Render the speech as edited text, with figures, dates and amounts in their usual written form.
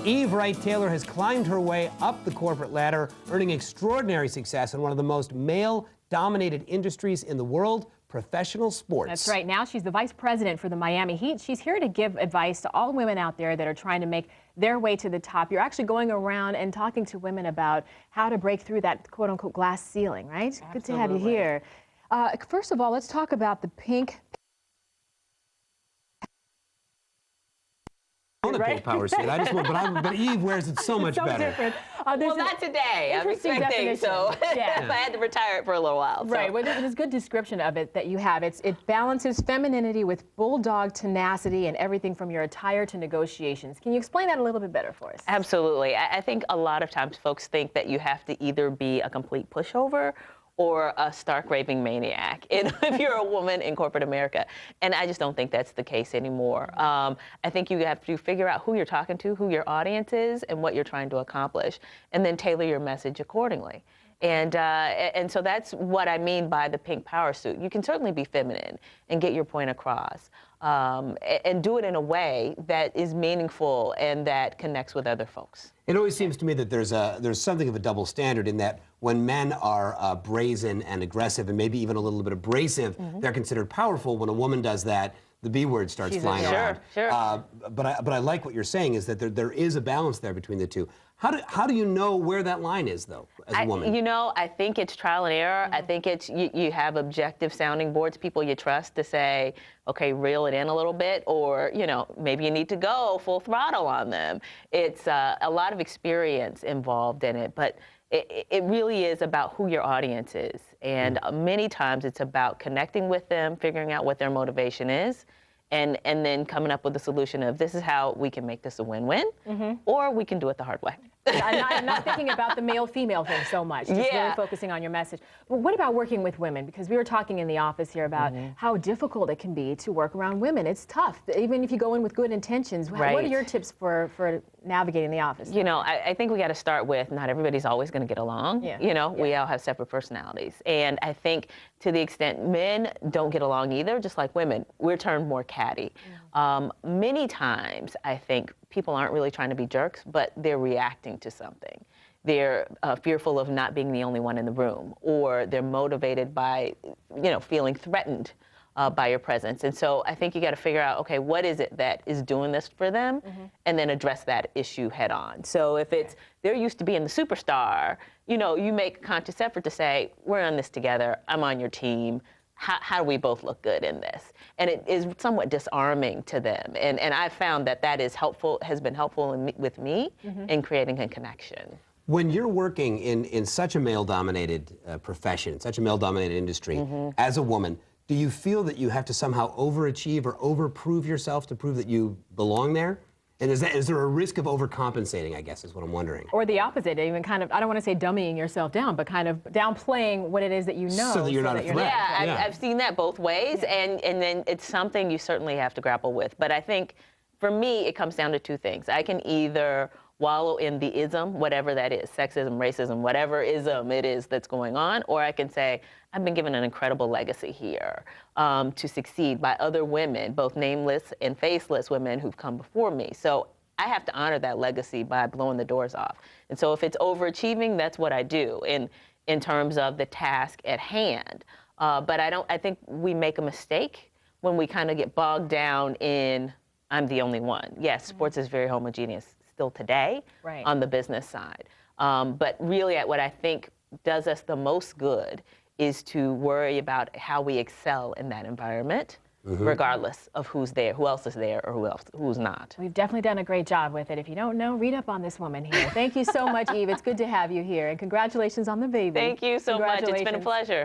Eve Wright Taylor has climbed her way up the corporate ladder, earning extraordinary success in one of the most male-dominated industries in the world, professional sports. That's right. Now she's the vice president for the Miami Heat. She's here to give advice to all women out there that are trying to make their way to the top. You're actually going around and talking to women about how to break through that quote-unquote glass ceiling, right? Absolutely. Good to have you here. First of all, let's talk about the pink. Pink power suit. I just want, but Eve wears it so much better. Different. Well, not today. I'm expecting, so yeah. I had to retire it for a little while. So. Right. Well, there's a good description of it that you have. It balances femininity with bulldog tenacity and everything from your attire to negotiations. Can you explain that a little bit better for us? Absolutely. I think a lot of times folks think that you have to either be a complete pushover or a stark raving maniac if you're a woman in corporate America. And I just don't think that's the case anymore. I think you have to figure out who you're talking to, who your audience is, and what you're trying to accomplish, and then tailor your message accordingly. And so that's what I mean by the pink power suit. You can certainly be feminine and get your point across, and do it in a way that is meaningful and that connects with other folks. It always seems to me that there's something of a double standard in that when men are brazen and aggressive and maybe even a little bit abrasive, they're considered powerful. When a woman does that, the B word starts flying around. Sure. But I like what you're saying is that there is a balance there between the two. How do you know where that line is, though, as a woman? You know, I think it's trial and error. I think it's you have objective sounding boards, people you trust to say, okay, reel it in a little bit, or, you know, maybe you need to go full throttle on them. It's a lot of experience involved in it, but it really is about who your audience is. And many times it's about connecting with them, figuring out what their motivation is, and then coming up with a solution of this is how we can make this a win-win, or we can do it the hard way. I'm not thinking about the male-female thing so much, just really focusing on your message. But what about working with women? Because we were talking in the office here about how difficult it can be to work around women. It's tough, even if you go in with good intentions. What are your tips for navigating the office? You know, I think we got to start with not everybody's always going to get along. You know, we all have separate personalities. And I think to the extent men don't get along either, just like women, we're turned more catty. Many times, I think, people aren't really trying to be jerks, but they're reacting to something. They're fearful of not being the only one in the room, or they're motivated by, you know, feeling threatened by your presence. And so I think you got to figure out, okay, what is it that is doing this for them, and then address that issue head on. So if it's, they're used to being the superstar, you know, you make a conscious effort to say, we're on this together, I'm on your team. How do we both look good in this? And it is somewhat disarming to them. And I've found that that is helpful, has been helpful with me in creating a connection. When you're working in such a male-dominated profession, such a male-dominated industry, as a woman, do you feel that you have to somehow overachieve or overprove yourself to prove that you belong there? And is there a risk of overcompensating, I guess, is what I'm wondering. Or the opposite, even kind of, I don't want to say dummying yourself down, but kind of downplaying what it is that you know. So that you're not a threat. Yeah, I've seen that both ways, and then it's something you certainly have to grapple with. But I think, for me, it comes down to two things. I can either wallow in the ism, whatever that is, sexism, racism, whatever ism it is that's going on, or I can say, I've been given an incredible legacy here to succeed by other women, both nameless and faceless women who've come before me. So I have to honor that legacy by blowing the doors off. And so if it's overachieving, that's what I do in terms of the task at hand. But I think we make a mistake when we kind of get bogged down in, I'm the only one. Yes, sports is very homogeneous still today on the business side. But really what I think does us the most good is to worry about how we excel in that environment, regardless of who's there, who else is there, or who's not. We've definitely done a great job with it. If you don't know, read up on this woman here. Thank you so much, Eve. It's good to have you here, and congratulations on the baby. Thank you so much. It's been a pleasure.